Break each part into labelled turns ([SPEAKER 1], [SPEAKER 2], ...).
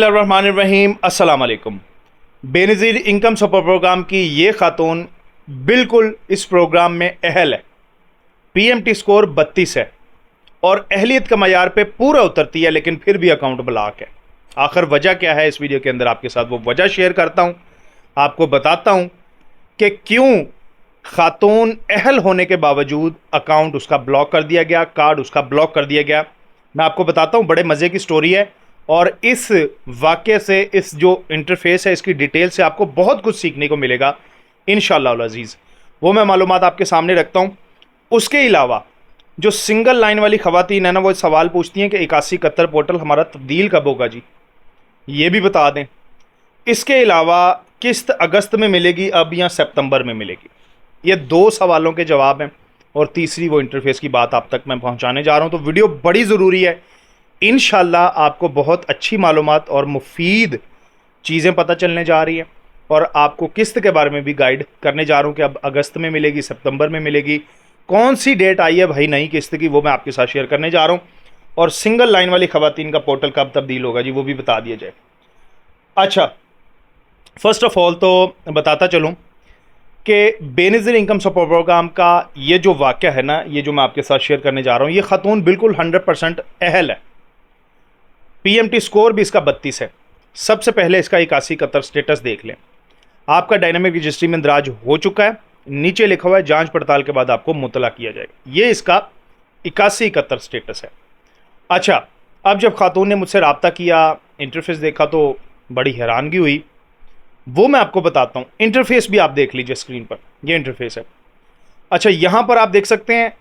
[SPEAKER 1] बिस्मिल्लाहिर्रहमानिर्रहीम। अस्सलाम वालेकुम। बेनज़ीर इनकम सपोर्ट प्रोग्राम की ये खातून बिल्कुल इस प्रोग्राम में अहल है। पीएमटी स्कोर 32 है और अहलियत का मयार पे पूरा उतरती है, लेकिन फिर भी अकाउंट ब्लॉक है। आखिर वजह क्या है, इस वीडियो के अंदर आपके साथ वो वजह शेयर करता हूँ। आपको बताता हूँ कि क्यों खातून अहल होने के बावजूद अकाउंट उसका ब्लॉक कर दिया गया, कार्ड उसका ब्लॉक कर दिया गया। मैं आपको बताता हूँ, बड़े मज़े की स्टोरी है और इस वाक़े से, इस जो इंटरफेस है, इसकी डिटेल से आपको बहुत कुछ सीखने को मिलेगा इंशाअल्लाह अज़ीज़। वो मैं मालूमात आपके सामने रखता हूँ। उसके अलावा जो सिंगल लाइन वाली ख़वातीन है ना, वो सवाल पूछती हैं कि 8171 पोर्टल हमारा तब्दील कब होगा जी, ये भी बता दें। इसके अलावा किस्त अगस्त में मिलेगी अब या सितंबर में मिलेगी, ये दो सवालों के जवाब हैं। और तीसरी वो इंटरफेस की बात आप तक मैं पहुंचाने जा रहा हूं। तो वीडियो बड़ी ज़रूरी है, इंशाल्लाह आपको बहुत अच्छी मालूमात और मुफीद चीज़ें पता चलने जा रही हैं। और आपको किस्त के बारे में भी गाइड करने जा रहा हूं कि अब अगस्त में मिलेगी, सितंबर में मिलेगी, कौन सी डेट आई है भाई नई किस्त की, वो मैं आपके साथ शेयर करने जा रहा हूँ। और सिंगल लाइन वाली ख़वातीन का पोर्टल कब तब्दील होगा जी, वो भी बता दिया जाए। अच्छा, फर्स्ट ऑफ ऑल तो बताता चलूँ कि बेनज़ीर इनकम सपोर्ट प्रोग्राम का ये जो वाक़या है ना, ये जो मैं आपके साथ शेयर करने जा रहा हूँ, ये खातून बिल्कुल 100% अहल है। पीएमटी स्कोर भी इसका 32 है। सबसे पहले इसका 8171 स्टेटस देख लें। आपका डायनामिक रजिस्ट्री में इंदराज हो चुका है, नीचे लिखा हुआ है जांच पड़ताल के बाद आपको मुतला किया जाएगा। ये इसका 8171 स्टेटस है। अच्छा, अब जब खातून ने मुझसे रब्ता किया, इंटरफेस देखा तो बड़ी हैरानगी हुई, वो मैं आपको बताता हूँ। इंटरफेस भी आप देख लीजिए स्क्रीन पर, ये इंटरफेस है। अच्छा, यहाँ पर आप देख सकते हैं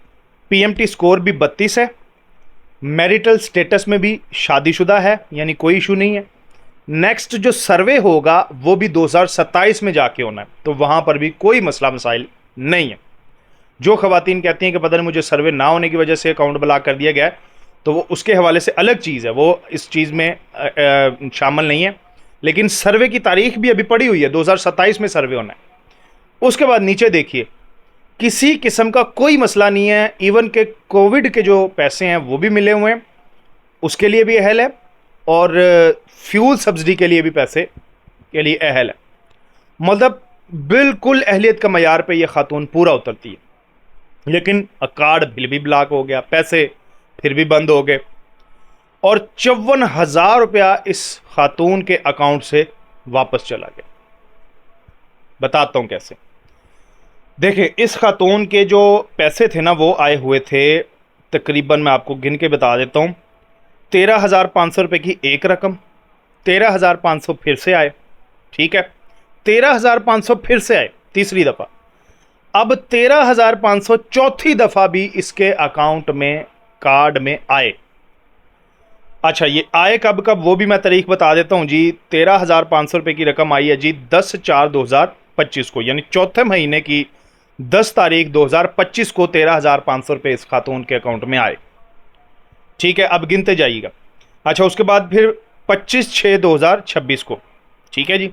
[SPEAKER 1] पीएमटी स्कोर भी 32 है। मैरिटल स्टेटस में भी शादीशुदा है, यानी कोई इशू नहीं है। नेक्स्ट जो सर्वे होगा वो भी 2027 में जाके होना है, तो वहाँ पर भी कोई मसला मसाइल नहीं है। जो ख़वातीन कहती हैं कि पता नहीं मुझे सर्वे ना होने की वजह से अकाउंट ब्लॉक कर दिया गया है, तो वो उसके हवाले से अलग चीज़ है, वो इस चीज़ में शामिल नहीं है। लेकिन सर्वे की तारीख भी अभी पड़ी हुई है, 2027 में सर्वे होना है। उसके बाद नीचे देखिए, किसी किस्म का कोई मसला नहीं है। इवन के कोविड के जो पैसे हैं वो भी मिले हुए हैं, उसके लिए भी अहल है। और फ्यूल सब्सिडी के लिए भी पैसे के लिए अहल है। मतलब बिल्कुल अहलियत का मयार पे ये खातून पूरा उतरती है। लेकिन कार्ड बिल भी ब्लॉक हो गया, पैसे फिर भी बंद हो गए और 54,000 रुपया इस खातून के अकाउंट से वापस चला गया। बताता हूं कैसे। देखिए, इस खातून के जो पैसे थे ना, वो आए हुए थे तकरीबन, मैं आपको गिन के बता देता हूँ, 13,500 रुपये की एक रकम, 13,500 फिर से आए, ठीक है, 13,500 फिर से आए तीसरी दफ़ा, अब 13,500 चौथी दफ़ा भी इसके अकाउंट में, कार्ड में आए। अच्छा, ये आए कब कब वो भी मैं तारीख बता देता हूँ जी। 13,500 रुपये की रकम आई है जी 10/4/2025 को, यानी चौथे महीने की 10 तारीख 2025 को 13,500 रुपये इस खातून के अकाउंट में आए, ठीक है। अब गिनते जाइएगा। अच्छा, उसके बाद फिर 25/6/2026 को, ठीक है जी।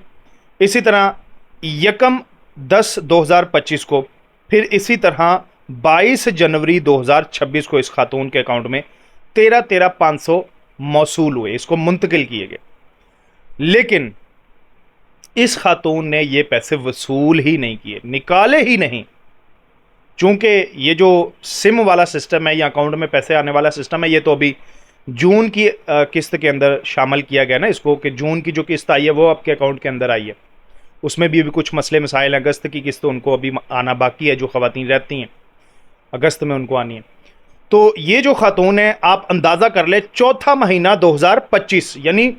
[SPEAKER 1] इसी तरह 1/10/2025 को, फिर इसी तरह 22 जनवरी 2026 को इस खातून के अकाउंट में 13,500 मौसूल हुए, इसको मुंतकिल किए गए। लेकिन इस खातून ने ये पैसे वसूल ही नहीं किए, निकाले ही नहीं। चूंकि ये जो सिम वाला सिस्टम है या अकाउंट में पैसे आने वाला सिस्टम है, ये तो अभी जून की किस्त के अंदर शामिल किया गया ना इसको, कि जून की जो किस्त आई है वो आपके अकाउंट के अंदर आई है। उसमें भी अभी कुछ मसले मसाइल हैं। अगस्त की किस्त उनको अभी आना बाकी है, जो ख़वातीन रहती हैं अगस्त में उनको आनी है। तो ये जो खातून है, आप अंदाज़ा कर ले, चौथा महीना 2025, यानी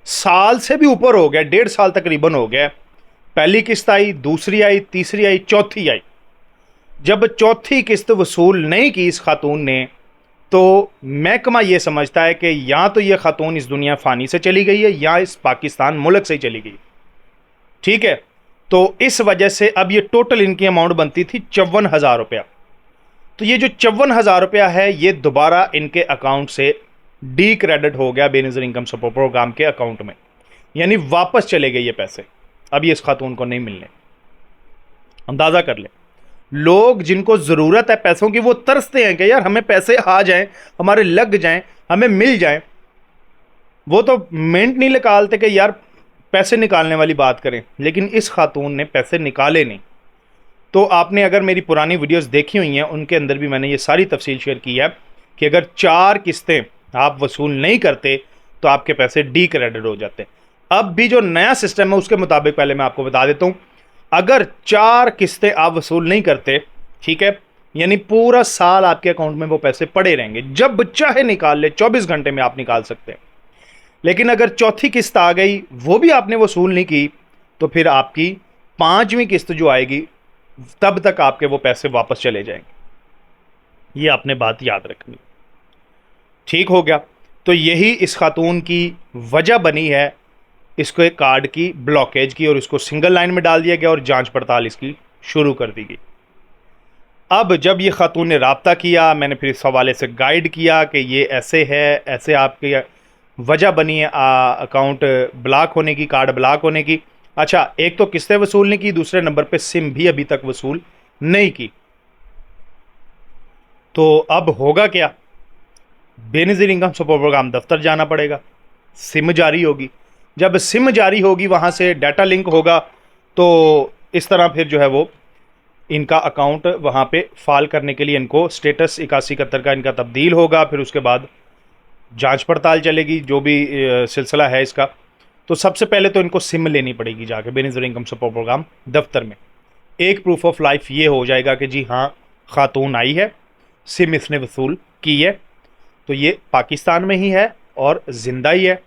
[SPEAKER 1] साल से भी ऊपर हो गया, 1.5 साल तकरीबन हो गया। पहली किस्त आई, दूसरी आई, तीसरी आई, चौथी आई। जब चौथी किस्त वसूल नहीं की इस खातून ने, तो महकमा ये समझता है कि या तो ये खातून इस दुनिया फ़ानी से चली गई है या इस पाकिस्तान मुल्क से ही चली गई, ठीक है। तो इस वजह से अब ये टोटल इनकी अमाउंट बनती थी 54,000 रुपया। तो ये जो 54,000 रुपया है, ये दोबारा इनके अकाउंट से डी क्रेडिट हो गया बेनज़ीर इनकम सपोर्ट प्रोग्राम के अकाउंट में, यानी वापस चले गए ये पैसे, अब ये इस खातून को नहीं मिलने। अंदाज़ा कर ले, लोग जिनको ज़रूरत है पैसों की, वो तरसते हैं कि यार हमें पैसे आ जाएं, हमारे लग जाएं, हमें मिल जाएं। वो तो मिनट नहीं निकालते कि यार पैसे निकालने वाली बात करें, लेकिन इस खातून ने पैसे निकाले नहीं। तो आपने अगर मेरी पुरानी वीडियोस देखी हुई हैं, उनके अंदर भी मैंने ये सारी तफसील शेयर की है कि अगर 4 किस्तें आप वसूल नहीं करते तो आपके पैसे डी क्रेडिट हो जाते हैं। अब भी जो नया सिस्टम है उसके मुताबिक पहले मैं आपको बता देता हूं, अगर 4 किस्तें आप वसूल नहीं करते, ठीक है, यानी पूरा साल आपके अकाउंट में वो पैसे पड़े रहेंगे, जब चाहे निकाल ले, 24 घंटे में आप निकाल सकते हैं। लेकिन अगर चौथी किस्त आ गई, वो भी आपने वसूल नहीं की, तो फिर आपकी 5वीं किस्त जो आएगी तब तक आपके वो पैसे वापस चले जाएंगे। ये आपने बात याद रखनी। ठीक हो गया। तो यही इस खातून की वजह बनी है इसको एक कार्ड की ब्लॉकेज की, और इसको सिंगल लाइन में डाल दिया गया और जांच पड़ताल इसकी शुरू कर दी गई। अब जब ये खातून ने राब्ता किया, मैंने फिर इस हवाले से गाइड किया कि ये ऐसे है, ऐसे आपकी वजह बनी है अकाउंट ब्लॉक होने की, कार्ड ब्लॉक होने की। अच्छा, एक तो किस्तें वसूल नहीं की, दूसरे नंबर पे सिम भी अभी तक वसूल नहीं की। तो अब होगा क्या? बेनज़ीर इनकम सपोर्ट प्रोग्राम दफ्तर जाना पड़ेगा, सिम जारी होगी। जब सिम जारी होगी, वहाँ से डाटा लिंक होगा, तो इस तरह फिर जो है वो इनका अकाउंट वहाँ पे फाल करने के लिए इनको स्टेटस 8171 का इनका तब्दील होगा। फिर उसके बाद जांच पड़ताल चलेगी, जो भी सिलसिला है इसका। तो सबसे पहले तो इनको सिम लेनी पड़ेगी जाके बेनज़ीर इनकम सपोर्ट प्रोग्राम दफ्तर में। एक प्रूफ ऑफ लाइफ ये हो जाएगा कि जी हाँ, खातून आई है, सिम इसने वसूल की है, तो ये पाकिस्तान में ही है और ज़िंदा ही है।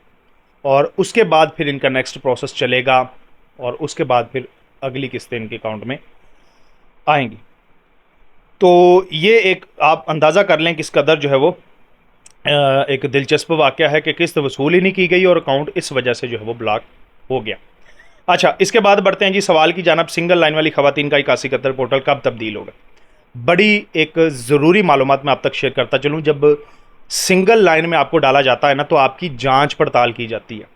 [SPEAKER 1] और उसके बाद फिर इनका नेक्स्ट प्रोसेस चलेगा, और उसके बाद फिर अगली किस्तें इनके अकाउंट में आएंगी। तो ये एक आप अंदाज़ा कर लें किस कदर जो है वो एक दिलचस्प वाक़या है कि किस्त वसूल ही नहीं की गई और अकाउंट इस वजह से जो है वो ब्लॉक हो गया। अच्छा, इसके बाद बढ़ते हैं जी सवाल की जानिब, सिंगल लाइन वाली ख़वातीन का 8171 पोर्टल कब तब्दील होगा? बड़ी एक ज़रूरी मालूमात मैं आप तक शेयर करता चलूँ। जब सिंगल लाइन में आपको डाला जाता है ना, तो आपकी जांच पड़ताल की जाती है।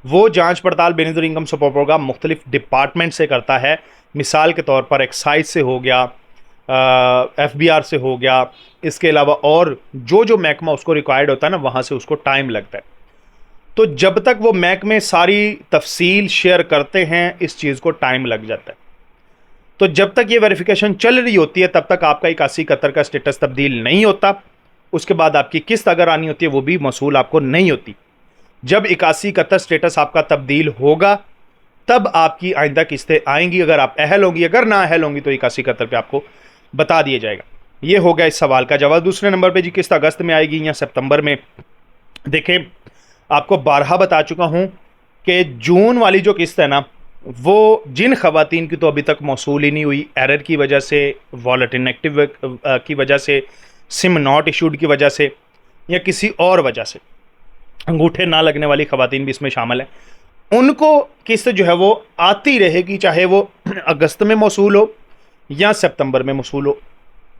[SPEAKER 1] वो जांच पड़ताल बेनज़ीर इनकम सपोर्ट प्रोग्राम मुख्तलिफ डिपार्टमेंट से करता है। मिसाल के तौर पर एक्साइज से हो गया, FBR से हो गया, इसके अलावा और जो जो महकमा उसको रिक्वायर्ड होता है ना, वहाँ से उसको टाइम लगता है। तो जब तक वो महकमे सारी तफसील शेयर करते हैं, इस चीज़ को टाइम लग जाता है। तो जब तक ये वेरिफिकेशन चल रही होती है, तब तक आपका 8171 का स्टेटस तब्दील नहीं होता। उसके बाद आपकी किस्त अगर आनी होती है, वो भी मसूल आपको नहीं होती। जब 8171 स्टेटस आपका तब्दील होगा, तब आपकी आइंदा किस्तें आएंगी, अगर आप अहल होंगी। अगर ना अहल होंगी तो 8171 पे आपको बता दिया जाएगा। ये हो गया इस सवाल का जवाब। दूसरे नंबर पे जी, किस्त अगस्त में आएगी या सितंबर में? देखें, आपको 12 बता चुका हूँ कि जून वाली जो किस्त है ना, वो जिन खवातीन की तो अभी तक मौसूल ही नहीं हुई, एरर की वजह से, वॉलेट इनएक्टिव की वजह से, सिम नॉट इशूड की वजह से, या किसी और वजह से, अंगूठे ना लगने वाली खवातीन भी इसमें शामिल है, उनको किस्त जो है वो आती रहेगी, चाहे वो अगस्त में मौसूल हो या सितंबर में मौसूल हो।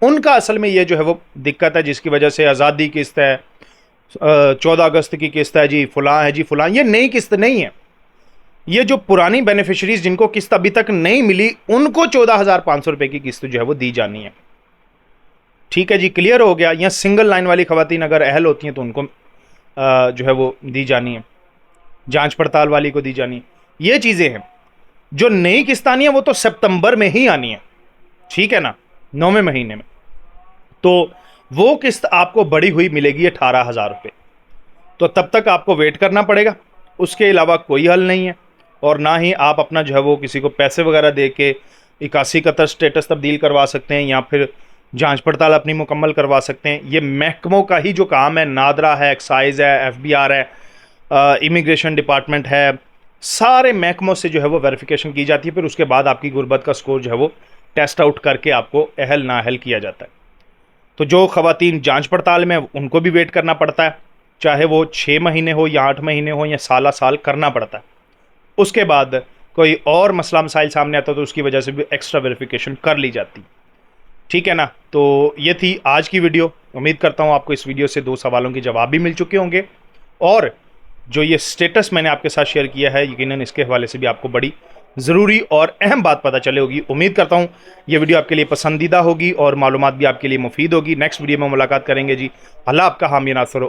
[SPEAKER 1] उनका असल में ये जो है वो दिक्कत है, जिसकी वजह से आज़ादी किस्त है, 14 अगस्त की किस्त है जी, फलां है जी फलां, ये नई किस्त नहीं है। ये जो पुरानी बेनिफिशरीज जिनको किस्त अभी तक नहीं मिली, उनको 14,500 रुपये की किस्त जो है वो दी जानी है। ठीक है जी, क्लियर हो गया। या सिंगल लाइन वाली खवातीन अगर अहल होती हैं तो उनको जो है वो दी जानी है, जांच पड़ताल वाली को दी जानी है। ये चीज़ें हैं। जो नई किस्त आनी है वो तो सितंबर में ही आनी है, ठीक है ना, 9वें महीने में। तो वो किस्त आपको बढ़ी हुई मिलेगी 18,000 रुपये। तो तब तक आपको वेट करना पड़ेगा, उसके अलावा कोई हल नहीं है। और ना ही आप अपना जो है वो किसी को पैसे वगैरह दे के 8171 स्टेटस तब्दील करवा सकते हैं, या फिर जांच पड़ताल अपनी मुकम्मल करवा सकते हैं। ये महकमों का ही जो काम है, नादरा है, एक्साइज है, FBR है, इमिग्रेशन डिपार्टमेंट है, सारे महकमों से जो है वो वेरिफिकेशन की जाती है। फिर उसके बाद आपकी गुर्बत का स्कोर जो है वो टेस्ट आउट करके आपको अहल ना अहल किया जाता है। तो जो खवातीन जांच पड़ताल में, उनको भी वेट करना पड़ता है, चाहे वो 6 महीने हो या 8 महीने हो या साल करना पड़ता है। उसके बाद कोई और मसला मसाइल सामने आता है तो उसकी वजह से भी एक्स्ट्रा वेरिफिकेशन कर ली जाती, ठीक है ना। तो ये थी आज की वीडियो। उम्मीद करता हूँ आपको इस वीडियो से 2 सवालों के जवाब भी मिल चुके होंगे, और जो ये स्टेटस मैंने आपके साथ शेयर किया है, यकीनन इसके हवाले से भी आपको बड़ी ज़रूरी और अहम बात पता चले होगी। उम्मीद करता हूँ ये वीडियो आपके लिए पसंदीदा होगी और मालूमात भी आपके लिए मुफीद होगी। नेक्स्ट वीडियो में मुलाकात करेंगे जी। अल्लाह आपका हामी नासर हो।